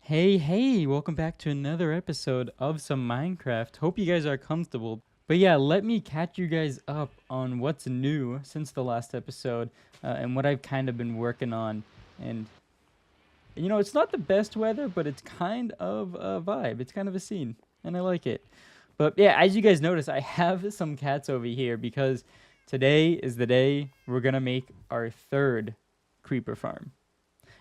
Hey, welcome back to another episode of some Minecraft. Hope you guys are comfortable. But yeah, let me catch you guys up on what's new since the last episode and what I've kind of been working on. And, it's not the best weather, but it's kind of a vibe. It's kind of a scene, and I like it. But yeah, as you guys notice, I have some cats over here because today is the day we're going to make our third creeper farm.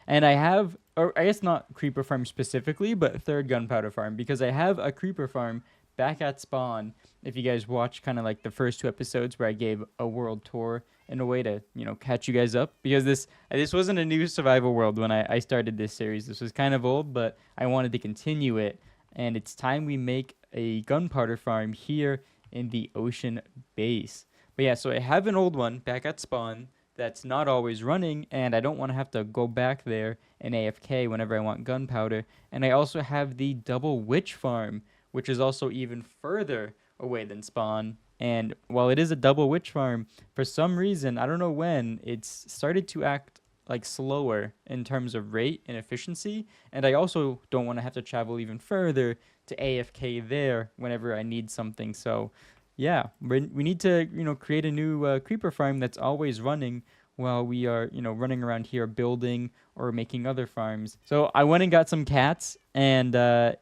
And I have, or I guess not creeper farm specifically, but third gunpowder farm because I have a creeper farm back at spawn. If you guys watch kind of like the first two episodes where I gave a world tour in a way to catch you guys up, because this wasn't a new survival world when I started this series. This was kind of old, but I wanted to continue it, and it's time we make a gunpowder farm here in the ocean base. But yeah, so I have an old one back at spawn that's not always running, and I don't want to have to go back there and AFK whenever I want gunpowder. And I also have the double witch farm, which is also even further away than spawn. And while it is a double witch farm, for some reason, I don't know when, it's started to act like slower in terms of rate and efficiency. And I also don't want to have to travel even further to AFK there whenever I need something. So yeah, we need to, create a new creeper farm that's always running while we are, running around here building or making other farms. So I went and got some cats, and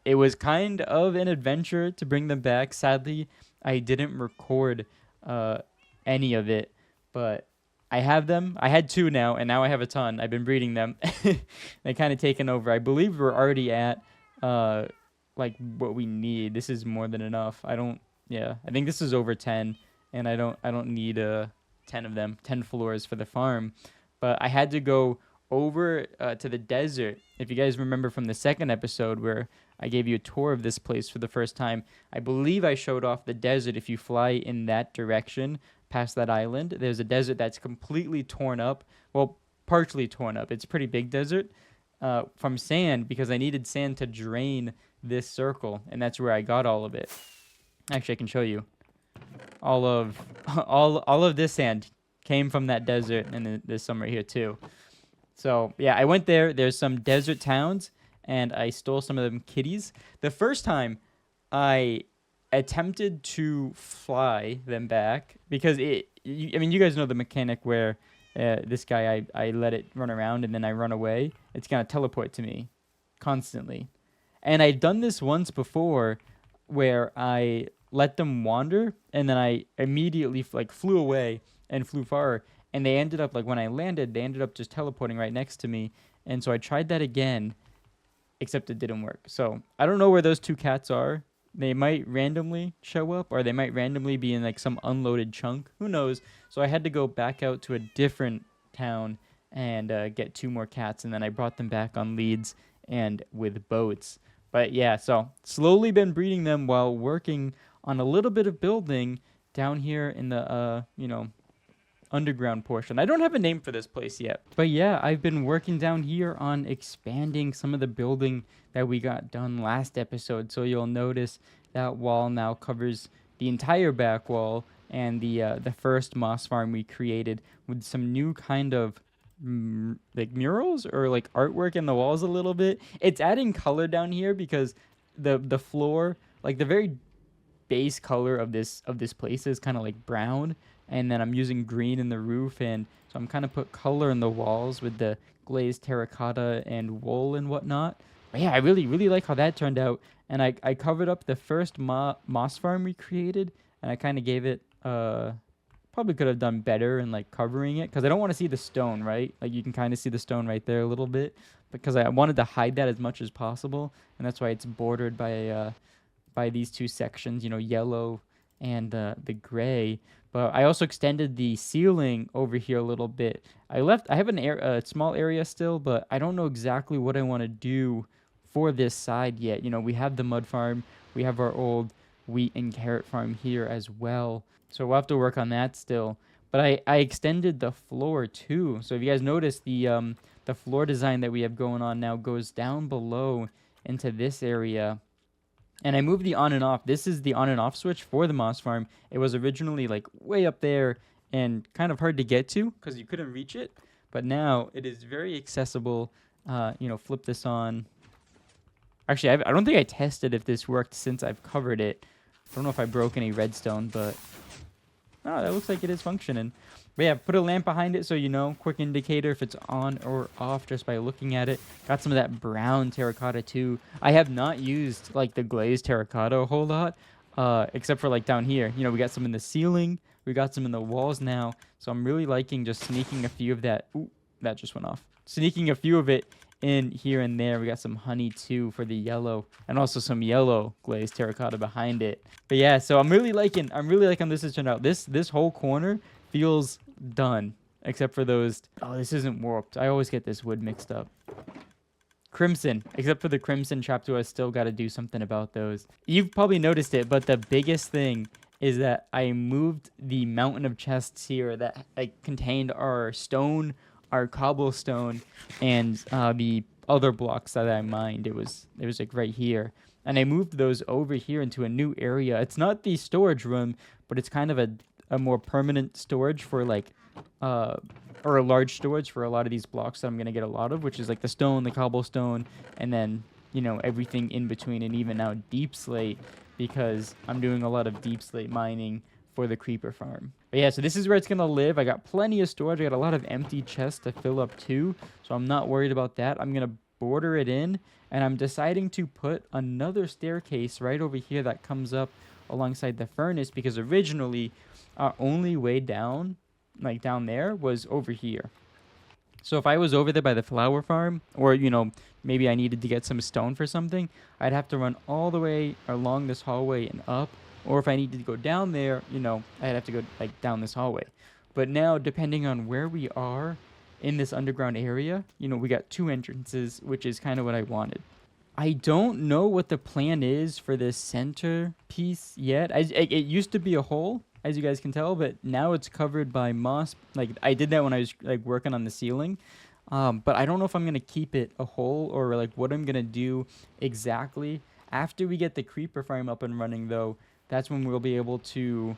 it was kind of an adventure to bring them back. Sadly, I didn't record any of it, but I have them. I had two now, and now I have a ton. I've been breeding them. They kind of taken over. I believe we're already at like what we need. This is more than enough. Yeah, I think this is over 10, and I don't need 10 of them, 10 floors for the farm. But I had to go over to the desert. If you guys remember from the second episode where I gave you a tour of this place for the first time, I believe I showed off the desert. If you fly in that direction past that island, there's a desert that's completely torn up. Well, partially torn up. It's a pretty big desert from sand, because I needed sand to drain this circle, and that's where I got all of it. Actually, I can show you. All of all of this sand came from that desert, and there's some right here too. So yeah, I went there. There's some desert towns, and I stole some of them kitties. The first time I attempted to fly them back, because I mean, you guys know the mechanic where this guy, I let it run around and then I run away. It's gonna teleport to me constantly. And I'd done this once before where I let them wander, and then I immediately flew away and flew far, and they ended up, like, when I landed, they ended up just teleporting right next to me. And so I tried that again, except it didn't work. So I don't know where those two cats are. They might randomly show up, or they might randomly be in like some unloaded chunk. Who knows? So I had to go back out to a different town and get two more cats, and then I brought them back on leads and with boats. But yeah, so slowly been breeding them while working on a little bit of building down here in the underground portion. I don't have a name for this place yet. But yeah, I've been working down here on expanding some of the building that we got done last episode. So you'll notice that wall now covers the entire back wall, and the first moss farm we created with some new kind of like murals or like artwork in the walls a little bit. It's adding color down here because the floor, like the very base color of this place is kind of like brown, and then I'm using green in the roof, and so I'm kind of put color in the walls with the glazed terracotta and wool and whatnot. But yeah, I really like how that turned out, and I covered up the first moss farm we created, and I kind of gave it probably could have done better in like covering it, because I don't want to see the stone, right? Like you can kind of see the stone right there a little bit, because I wanted to hide that as much as possible, and that's why it's bordered by these two sections, yellow and the gray. But I also extended the ceiling over here a little bit. I have a small area still, but I don't know exactly what I want to do for this side yet. We have the mud farm, we have our old wheat and carrot farm here as well. So we'll have to work on that still. But I extended the floor too. So if you guys notice, the floor design that we have going on now goes down below into this area. And I moved the on and off. This is the on and off switch for the moss farm. It was originally like way up there and kind of hard to get to because you couldn't reach it. But now it is very accessible. Flip this on. Actually, I don't think I tested if this worked since I've covered it. I don't know if I broke any redstone, but oh, that looks like it is functioning. But yeah, put a lamp behind it so you know. Quick indicator if it's on or off just by looking at it. Got some of that brown terracotta too. I have not used like the glazed terracotta a whole lot, except for like down here. You know, we got some in the ceiling. We got some in the walls now. So I'm really liking just sneaking a few of that. Ooh, that just went off. Sneaking a few of it in here and there. We got some honey too for the yellow, and also some yellow glazed terracotta behind it. But yeah, so I'm really liking this has turned out. This whole corner feels done, except for those. Oh, this isn't warped. I always get this wood mixed up. Crimson, except for the crimson trapdoor, I still got to do something about those. You've probably noticed it, but the biggest thing is that I moved the mountain of chests here that like contained our stone, our cobblestone, and the other blocks that I mined. It was like right here, and I moved those over here into a new area. It's not the storage room, but it's kind of a more permanent storage for like or a large storage for a lot of these blocks that I'm gonna get a lot of, which is like the stone, the cobblestone, and then you know everything in between, and even now deep slate, because I'm doing a lot of deep slate mining for the creeper farm. But yeah, so this is where it's gonna live. I got plenty of storage. I got a lot of empty chests to fill up too, so I'm not worried about that. I'm gonna border it in, and I'm deciding to put another staircase right over here that comes up alongside the furnace, because originally our only way down, like down there, was over here. So if I was over there by the flower farm, or you know, maybe I needed to get some stone for something, I'd have to run all the way along this hallway and up. Or if I needed to go down there, you know, I'd have to go like down this hallway. But now, depending on where we are in this underground area, you know, we got two entrances, which is kind of what I wanted. I don't know what the plan is for this center piece yet. It used to be a hole, as you guys can tell, but now it's covered by moss. Like I did that when I was like working on the ceiling. But I don't know if I'm gonna keep it a hole or like what I'm gonna do exactly. After we get the creeper farm up and running though, that's when we'll be able to,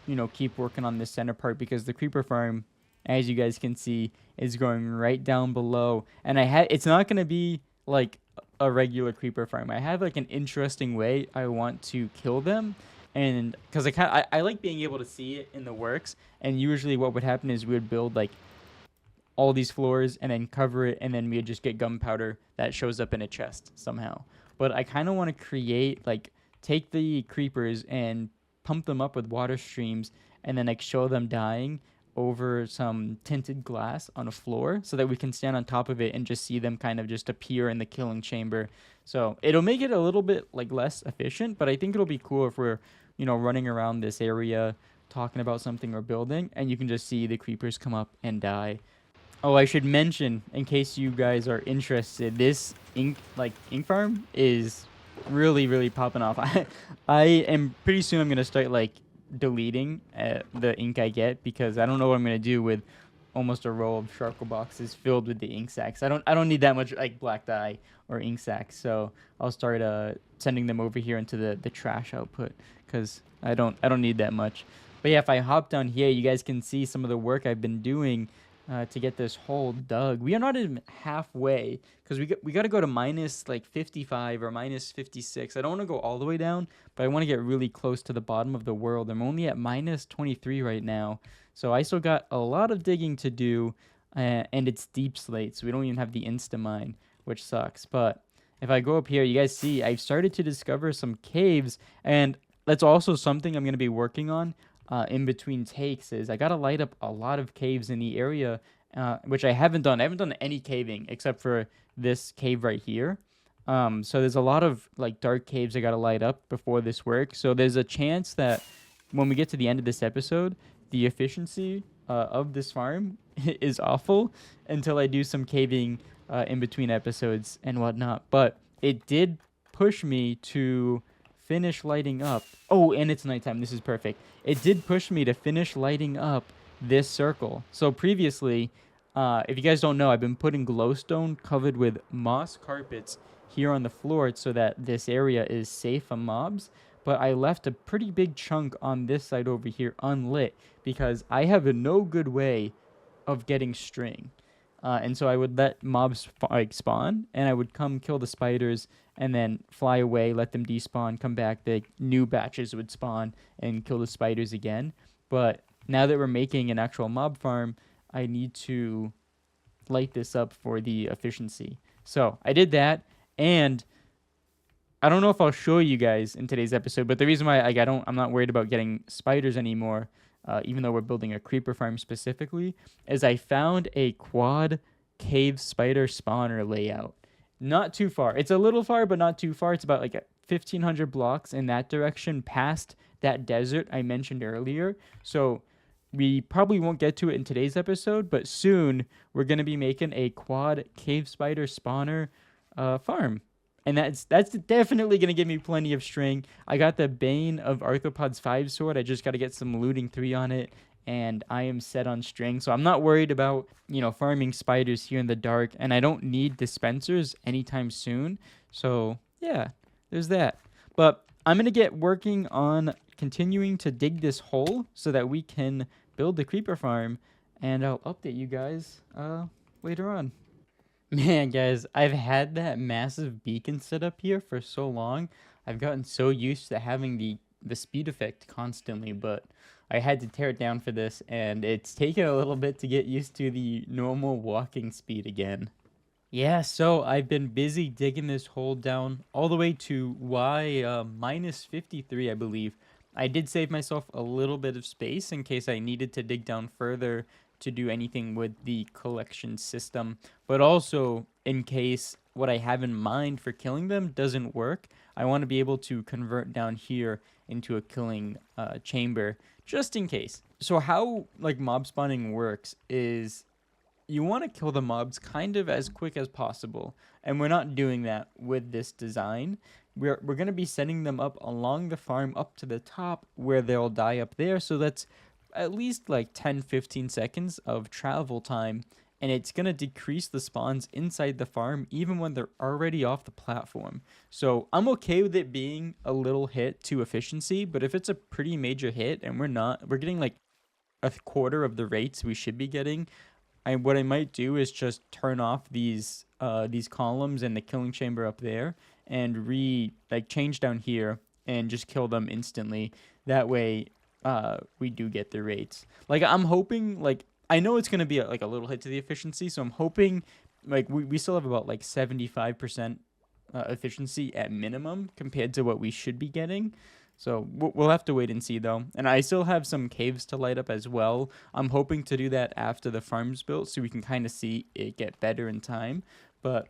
you know, keep working on this center part, because the creeper farm, as you guys can see, is going right down below. And it's not gonna be like a regular creeper farm. I have like an interesting way I want to kill them, and because I like being able to see it in the works. And usually what would happen is we would build like all these floors and then cover it, and then we would just get gunpowder that shows up in a chest somehow. But I kind of want to create like take the creepers and pump them up with water streams, and then like show them dying over some tinted glass on a floor, so that we can stand on top of it and just see them kind of just appear in the killing chamber. So it'll make it a little bit like less efficient, but I think it'll be cool if we're, you know, running around this area talking about something or building, and you can just see the creepers come up and die. Oh, I should mention, in case you guys are interested, this ink farm is really popping off. I am pretty soon I'm gonna start like deleting the ink I get, because I don't know what I'm gonna do with almost a row of charcoal boxes filled with the ink sacks. I don't need that much like black dye or ink sacks, so I'll start sending them over here into the trash output, because I don't need that much. But yeah, if I hop down here, you guys can see some of the work I've been doing to get this hole dug. We are not even halfway, because we got to go to minus like 55 or minus 56. I don't want to go all the way down, but I want to get really close to the bottom of the world. I'm only at minus 23 right now, so I still got a lot of digging to do, and it's deep slate, so we don't even have the insta mine, which sucks. But if I go up here, you guys see I've started to discover some caves, and that's also something I'm going to be working on in between takes. Is I gotta light up a lot of caves in the area, which I haven't done. I haven't done any caving except for this cave right here. So there's a lot of like dark caves I gotta light up before this works. So there's a chance that when we get to the end of this episode, the efficiency of this farm is awful until I do some caving in between episodes and whatnot. But it did push me to finish lighting up. Oh, and it's nighttime. This is perfect. It did push me to finish lighting up this circle. So previously, if you guys don't know, I've been putting glowstone covered with moss carpets here on the floor so that this area is safe from mobs. But I left a pretty big chunk on this side over here unlit, because I have no good way of getting string. And so I would let mobs like spawn, and I would come kill the spiders, and then fly away, let them despawn, come back. The new batches would spawn and kill the spiders again. But now that we're making an actual mob farm, I need to light this up for the efficiency. So I did that, and I don't know if I'll show you guys in today's episode, but the reason why I'm not worried about getting spiders anymore, even though we're building a creeper farm specifically, is I found a quad cave spider spawner layout. Not too far. It's a little far, but not too far. It's about like 1,500 blocks in that direction, past that desert I mentioned earlier. So we probably won't get to it in today's episode, but soon we're gonna be making a quad cave spider spawner farm. And that's definitely going to give me plenty of string. I got the Bane of Arthropods 5 sword. I just got to get some looting 3 on it. And I am set on string. So I'm not worried about, farming spiders here in the dark. And I don't need dispensers anytime soon. So, yeah, there's that. But I'm going to get working on continuing to dig this hole so that we can build the creeper farm. And I'll update you guys later on. Man, guys, I've had that massive beacon set up here for so long. I've gotten so used to having the speed effect constantly, but I had to tear it down for this, and it's taken a little bit to get used to the normal walking speed again. Yeah, so I've been busy digging this hole down all the way to Y minus 53, I believe. I did save myself a little bit of space in case I needed to dig down further to do anything with the collection system, but also in case what I have in mind for killing them doesn't work, I want to be able to convert down here into a killing chamber just in case. So how like mob spawning works is you want to kill the mobs kind of as quick as possible, and we're not doing that with this design. We're going to be setting them up along the farm up to the top where they'll die up there, so that's at least like 10-15 seconds of travel time, and it's going to decrease the spawns inside the farm even when they're already off the platform. So I'm okay with it being a little hit to efficiency, but if it's a pretty major hit and we're getting like a quarter of the rates we should be getting, what I might do is just turn off these columns and the killing chamber up there and change down here and just kill them instantly. That way we do get the rates. Like I'm hoping, like I know it's gonna be a little hit to the efficiency, so I'm hoping like we still have about like 75% efficiency at minimum compared to what we should be getting. So we'll have to wait and see though. And I still have some caves to light up as well. I'm hoping to do that after the farm's built so we can kind of see it get better in time. But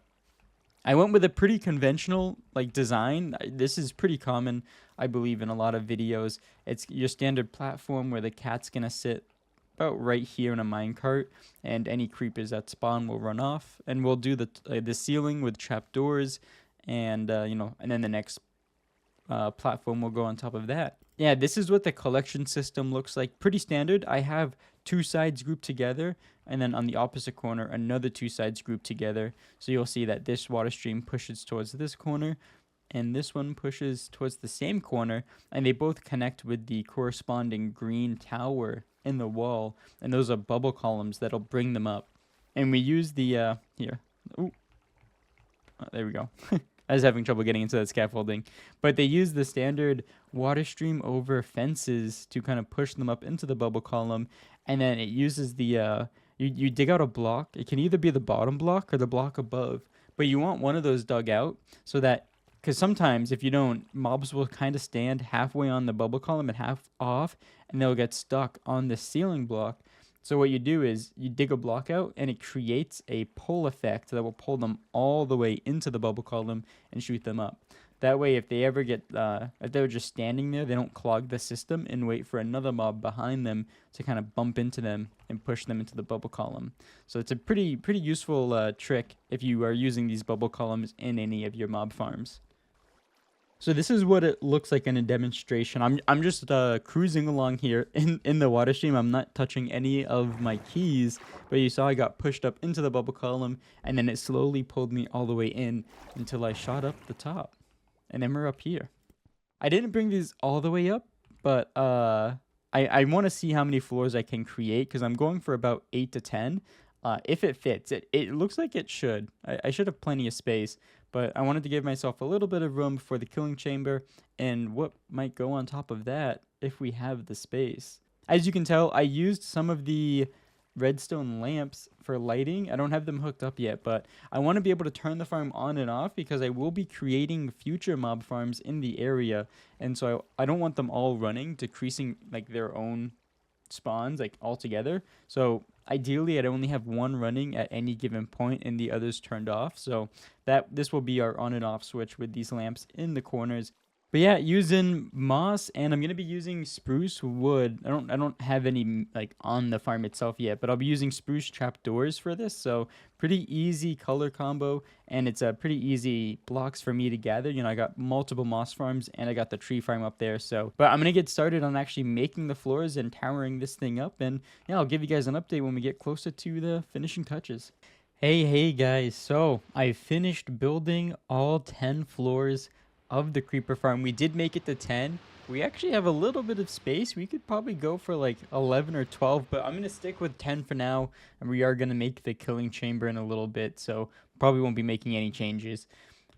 I went with a pretty conventional like design. This is pretty common, I believe, in a lot of videos. It's your standard platform where the cat's gonna sit about right here in a minecart, and any creepers that spawn will run off. And we'll do the ceiling with trapdoors, and and then the next platform will go on top of that. Yeah, this is what the collection system looks like. Pretty standard. I have 2 sides grouped together, and then on the opposite corner, another 2 sides grouped together. So you'll see that this water stream pushes towards this corner, and this one pushes towards the same corner, and they both connect with the corresponding green tower in the wall, and those are bubble columns that'll bring them up. And we use the, here. Ooh. Oh, there we go. I was having trouble getting into that scaffolding. But they use the standard water stream over fences to kind of push them up into the bubble column. And then it uses the, you dig out a block. It can either be the bottom block or the block above. But you want one of those dug out so that, because sometimes if you don't, mobs will kind of stand halfway on the bubble column and half off, and they'll get stuck on the ceiling block. So what you do is you dig a block out, and it creates a pull effect that will pull them all the way into the bubble column and shoot them up. That way, if they ever get, if they're just standing there, they don't clog the system and wait for another mob behind them to kind of bump into them and push them into the bubble column. So it's a pretty useful trick if you are using these bubble columns in any of your mob farms. So this is what it looks like in a demonstration. I'm just cruising along here in the water stream. I'm not touching any of my keys, but you saw I got pushed up into the bubble column, and then it slowly pulled me all the way in until I shot up the top. And then we're up here. I didn't bring these all the way up, but I want to see how many floors I can create, because I'm going for about 8 to 10. if it fits. It looks like it should. I should have plenty of space, but I wanted to give myself a little bit of room for the killing chamber and what might go on top of that if we have the space. As you can tell, I used some of the redstone lamps for lighting. I don't have them hooked up yet, but I want to be able to turn the farm on and off because I will be creating future mob farms in the area, and so I don't want them all running, decreasing like their own spawns like all together. So ideally I'd only have one running at any given point and the others turned off, so that this will be our on and off switch with these lamps in the corners. But yeah, using moss, and I'm gonna be using spruce wood. I don't have any like on the farm itself yet, but I'll be using spruce trapdoors for this. So pretty easy color combo, and it's a pretty easy blocks for me to gather. You know, I got multiple moss farms and I got the tree farm up there. So, but I'm gonna get started on actually making the floors and towering this thing up, and yeah, I'll give you guys an update when we get closer to the finishing touches. Hey guys, so I finished building all 10 floors of the creeper farm. We did make it to 10. We actually have a little bit of space. We could probably go for like 11 or 12, but I'm going to stick with 10 for now, and we are going to make the killing chamber in a little bit, so probably won't be making any changes.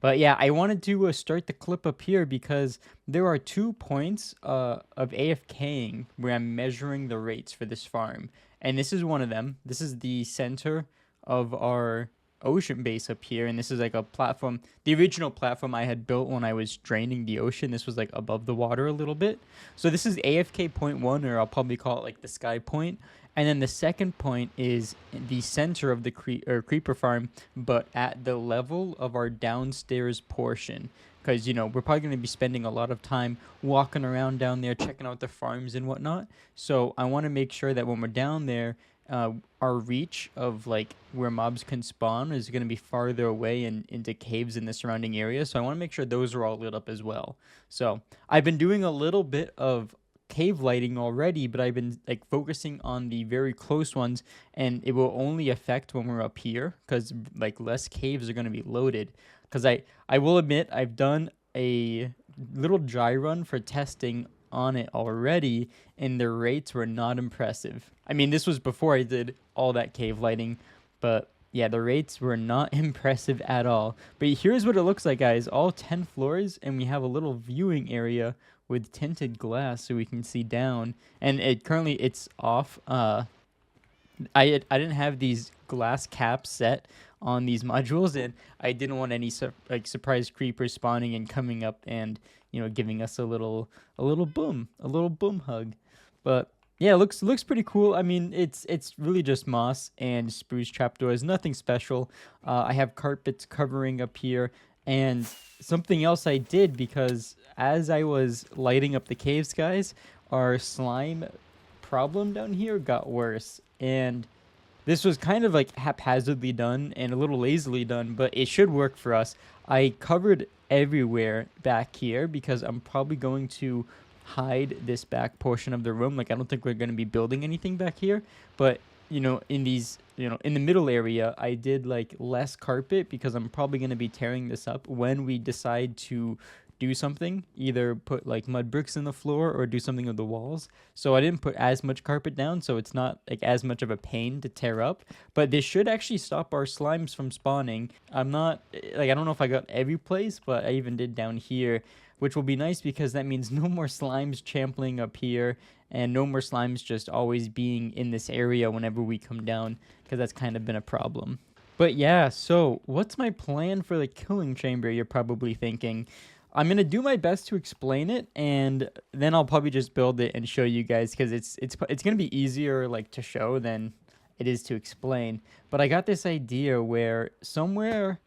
But yeah, I wanted to start the clip up here because there are 2 points of AFKing where I'm measuring the rates for this farm, and this is one of them. This is the center of our ocean base up here, and this is like a platform, the original platform I had built when I was draining the ocean. This was like above the water a little bit, so this is AFK point 1, or I'll probably call it like the sky point. And then the second point is the center of the creeper farm, but at the level of our downstairs portion, because you know we're probably going to be spending a lot of time walking around down there checking out the farms and whatnot. So I want to make sure that when we're down there, our reach of like where mobs can spawn is going to be farther away and into caves in the surrounding area. So I want to make sure those are all lit up as well. So I've been doing a little bit of cave lighting already, but I've been like focusing on the very close ones, and it will only affect when we're up here because like less caves are going to be loaded. Because I will admit I've done a little dry run for testing on it already, and the rates were not impressive. I mean, this was before I did all that cave lighting, but yeah, the rates were not impressive at all. But here's what it looks like, guys. All 10 floors, and we have a little viewing area with tinted glass so we can see down. And it currently it's off. I didn't have these glass caps set on these modules, and I didn't want any surprise creepers spawning and coming up and giving us a little boom hug. But yeah, it looks pretty cool. I mean, it's really just moss and spruce trapdoors, nothing special. I have carpets covering up here, and something else I did, because as I was lighting up the caves, guys, our slime problem down here got worse, and this was kind of like haphazardly done and a little lazily done, but it should work for us. I covered everywhere back here because I'm probably going to hide this back portion of the room. Like, I don't think we're going to be building anything back here, but in these, in the middle area, I did like less carpet because I'm probably going to be tearing this up when we decide to do something, either put like mud bricks in the floor or do something with the walls. So I didn't put as much carpet down, so it's not like as much of a pain to tear up, but this should actually stop our slimes from spawning. I'm not like, I don't know if I got every place, but I even did down here, which will be nice because that means no more slimes trampling up here and no more slimes just always being in this area whenever we come down, because that's kind of been a problem. But yeah, so what's my plan for the killing chamber, you're probably thinking. I'm going to do my best to explain it, and then I'll probably just build it and show you guys, because it's going to be easier like to show than it is to explain. But I got this idea where somewhere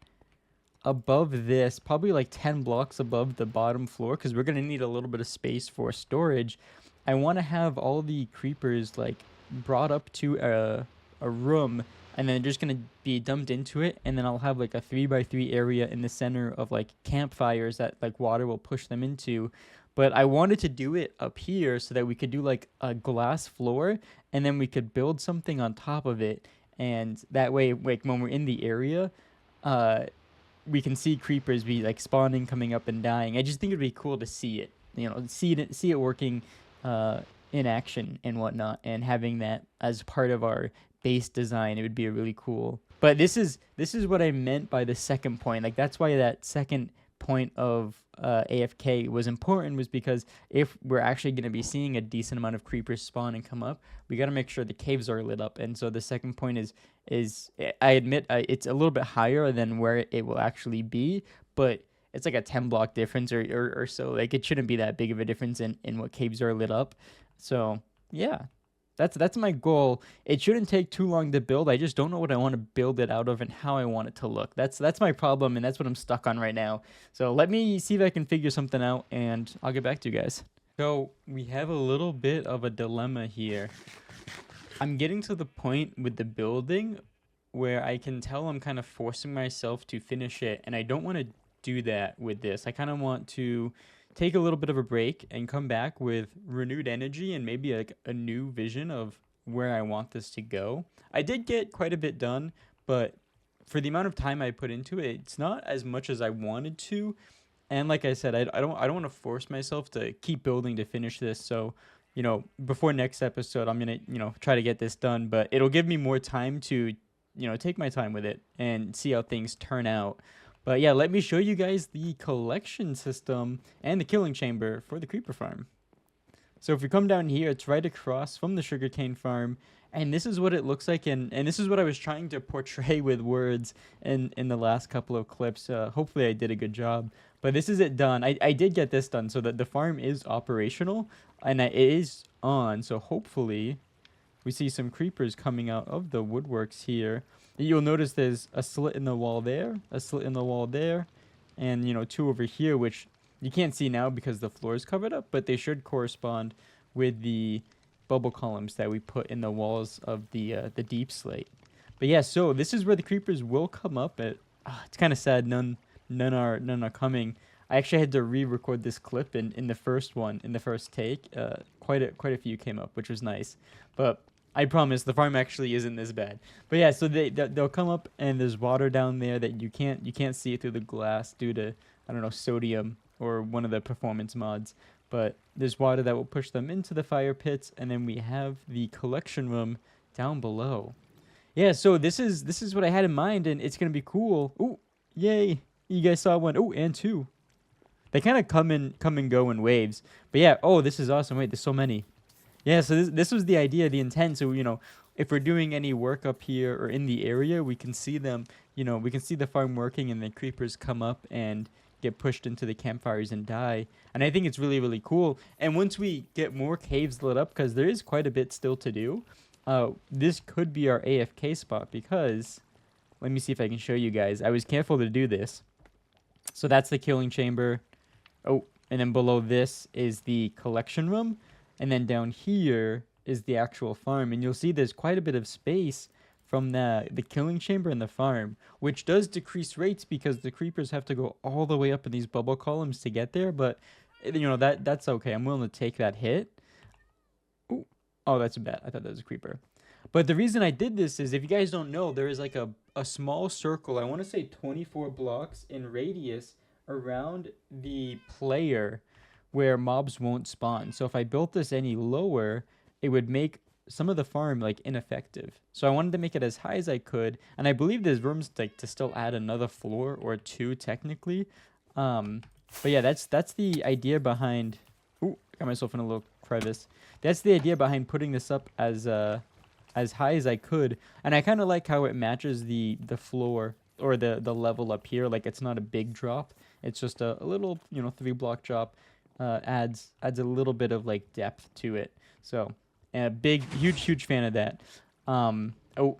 above this, probably like 10 blocks above the bottom floor, because we're going to need a little bit of space for storage, I want to have all the creepers like brought up to a room, and then they're just going to be dumped into it, and then I'll have like a 3x3 area in the center of like campfires that like water will push them into. But I wanted to do it up here so that we could do like a glass floor, and then we could build something on top of it, and that way like when we're in the area, we can see creepers be like spawning, coming up and dying. I just think it'd be cool to see it, see it working in action and whatnot, and having that as part of our base design, it would be a really cool. But this is what I meant by the second point. Like that's why that second point of AFK was important, was because if we're actually going to be seeing a decent amount of creepers spawn and come up, we got to make sure the caves are lit up. And so the second point is I admit it's a little bit higher than where it will actually be, but it's like a 10 block difference or so. Like it shouldn't be that big of a difference in what caves are lit up. So yeah, that's my goal. It shouldn't take too long to build. I just don't know what I want to build it out of and how I want it to look. That's my problem, and that's what I'm stuck on right now. So let me see if I can figure something out, and I'll get back to you guys. So we have a little bit of a dilemma here. I'm getting to the point with the building where I can tell I'm kind of forcing myself to finish it, and I don't want to do that with this. I kind of want to take a little bit of a break and come back with renewed energy and maybe like a new vision of where I want this to go. I did get quite a bit done, but for the amount of time I put into it, it's not as much as I wanted to. And like I said, I don't want to force myself to keep building to finish this. So, before next episode, I'm going to, try to get this done, but it'll give me more time to, take my time with it and see how things turn out. But yeah, let me show you guys the collection system and the killing chamber for the creeper farm. So if we come down here, it's right across from the sugarcane farm. And this is what it looks like. And this is what I was trying to portray with words in the last couple of clips. Hopefully I did a good job. But this is it done. I did get this done so that the farm is operational. And it is on. So hopefully we see some creepers coming out of the woodworks here. You'll notice there's a slit in the wall there, a slit in the wall there, and, two over here, which you can't see now because the floor is covered up, but they should correspond with the bubble columns that we put in the walls of the deep slate. But yeah, so this is where the creepers will come up. It's kind of sad none are coming. I actually had to re-record this clip in the first take. Quite a few came up, which was nice. But I promise the farm actually isn't this bad. But yeah, so they'll come up, and there's water down there that you can't see it through the glass due to, I don't know, sodium or one of the performance mods. But there's water that will push them into the fire pits, and then we have the collection room down below. Yeah, so this is what I had in mind, and it's gonna be cool. Ooh, yay! You guys saw one. Oh, and two. They kind of come and go in waves. But yeah, oh, this is awesome. Wait, there's so many. Yeah, so this was the idea, the intent. So, if we're doing any work up here or in the area, we can see them, we can see the farm working, and the creepers come up and get pushed into the campfires and die. And I think it's really, really cool. And once we get more caves lit up, because there is quite a bit still to do, this could be our AFK spot, because, let me see if I can show you guys. I was careful to do this. So that's the killing chamber. Oh, and then below this is the collection room. And then down here is the actual farm. And you'll see there's quite a bit of space from the killing chamber and the farm, which does decrease rates because the creepers have to go all the way up in these bubble columns to get there. But, that's okay. I'm willing to take that hit. Ooh. Oh, that's bad. I thought that was a creeper. But the reason I did this is, if you guys don't know, there is like a small circle, I want to say 24 blocks in radius around the player, where mobs won't spawn. So if I built this any lower, it would make some of the farm like ineffective. So I wanted to make it as high as I could, and I believe there's rooms to still add another floor or two technically. But yeah, that's the idea behind. Ooh, I got myself in a little crevice. That's the idea behind putting this up as high as I could, and I kind of like how it matches the floor or the level up here. Like, it's not a big drop. It's just a little 3-block drop. Adds a little bit of like depth to it. So, a huge fan of that. Oh,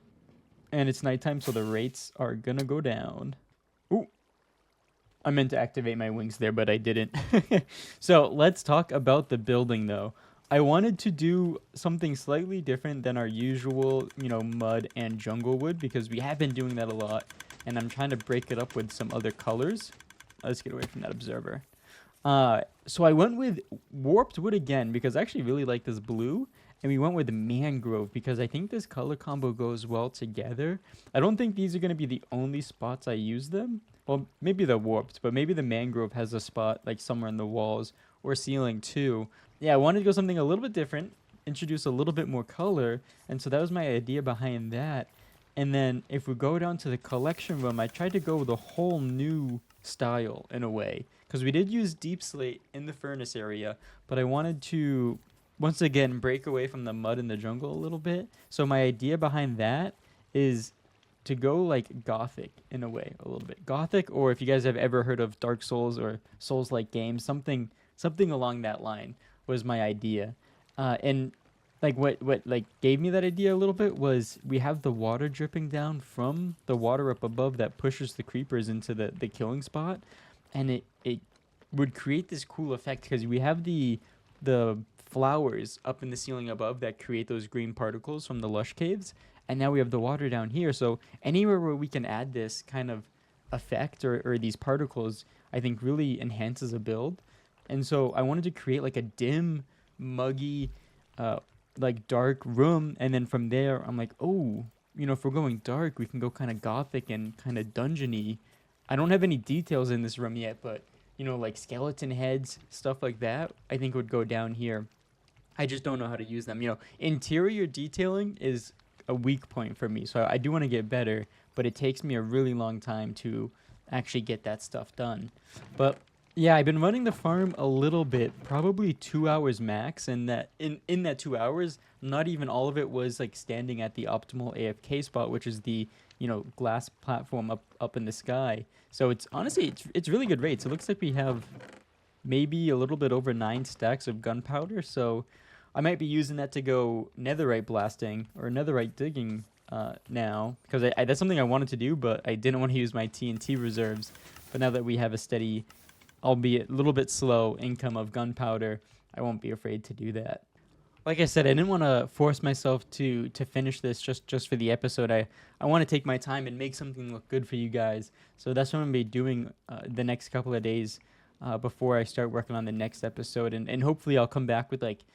and it's nighttime, so the rates are gonna go down. Ooh, I meant to activate my wings there, but I didn't. So let's talk about the building though. I wanted to do something slightly different than our usual, mud and jungle wood, because we have been doing that a lot, and I'm trying to break it up with some other colors. Let's get away from that observer. So I went with warped wood again, because I actually really like this blue, and we went with mangrove because I think this color combo goes well together. I don't think these are going to be the only spots I use them. Well, maybe the warped, but maybe the mangrove has a spot like somewhere in the walls or ceiling too. Yeah, I wanted to go something a little bit different introduce a little bit more color. And so that was my idea behind that. And then if we go down to the collection room, I tried to go with a whole new style in a way. Because we did use deep slate in the furnace area, but I wanted to, once again, break away from the mud in the jungle a little bit. So my idea behind that is to go like gothic in a way, a little bit gothic, or if you guys have ever heard of Dark Souls or Souls like games, something along that line was my idea. And like what like gave me that idea a little bit was we have the water dripping down from the water up above that pushes the creepers into the killing spot, and it would create this cool effect because we have the flowers up in the ceiling above that create those green particles from the lush caves, and now we have the water down here. So anywhere where we can add this kind of effect or these particles, I think really enhances a build. And so I wanted to create like a dim, muggy, like dark room, and then from there I'm like, oh, if we're going dark, we can go kind of gothic and kind of dungeony. I don't have any details in this room yet, but like skeleton heads, stuff like that, I think would go down here. I just don't know how to use them. Interior detailing is a weak point for me, so I do want to get better, but it takes me a really long time to actually get that stuff done. But yeah, I've been running the farm a little bit, probably 2 hours max, and that in that 2 hours, not even all of it was like standing at the optimal AFK spot, which is the glass platform up in the sky. So it's honestly it's really good rates. It looks like we have maybe a little bit over 9 stacks of gunpowder, so I might be using that to go netherite blasting or netherite digging now, because that's something I wanted to do, but I didn't want to use my TNT reserves. But now that we have a steady, albeit a little bit slow, income of gunpowder, I won't be afraid to do that. Like I said, I didn't want to force myself to finish this just for the episode. I want to take my time and make something look good for you guys. So that's what I'm going to be doing the next couple of days before I start working on the next episode. And hopefully I'll come back with like,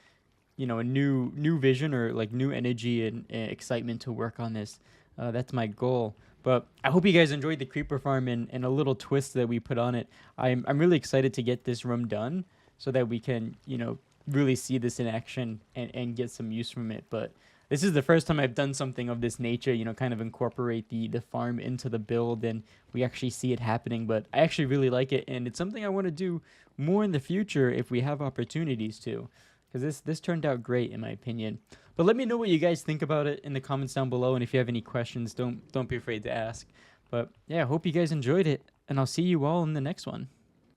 a new vision or like new energy and excitement to work on this. That's my goal. But I hope you guys enjoyed the creeper farm and a little twist that we put on it. I'm really excited to get this room done so that we can, really see this in action and get some use from it. But this is the first time I've done something of this nature, kind of incorporate the farm into the build, and we actually see it happening. But I actually really like it, and it's something I want to do more in the future if we have opportunities to, because this turned out great in my opinion. But let me know what you guys think about it in the comments down below, and if you have any questions, don't be afraid to ask. But yeah, I hope you guys enjoyed it, and I'll see you all in the next one.